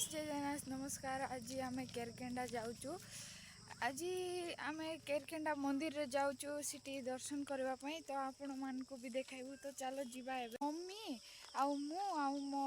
Guys जय जगन्नाथ नमस्कार। आज आम केरकेंडा जाऊँ। आज आम केरकेंडा मंदिर रे जाऊँ सिटी दर्शन करने तो आपण मान को भी देखाइबू। तो चलो जीवा एबे मम्मी आउ मु आउ मो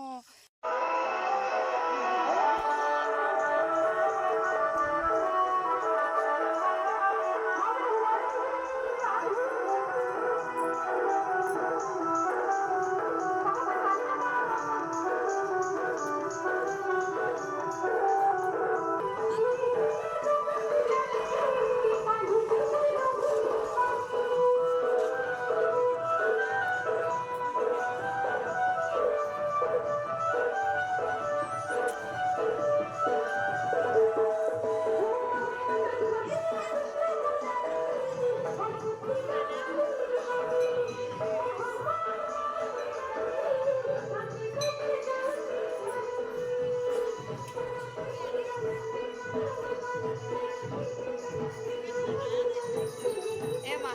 एमा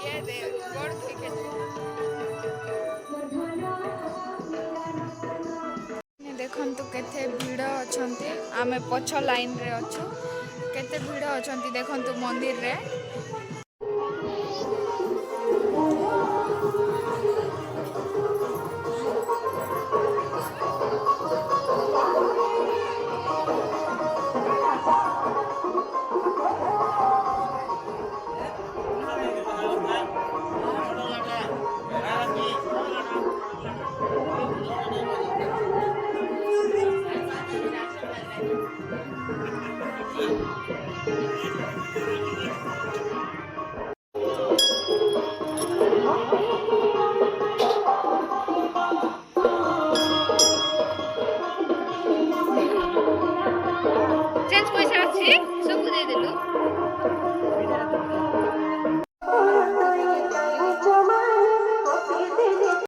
ये दे गोड़ धोई के देखंतु केते भीड़ अछंती। आमे पछ लाइन रे अछु। केते भीड़ अछंती देखंतु मंदिर रे। Friends,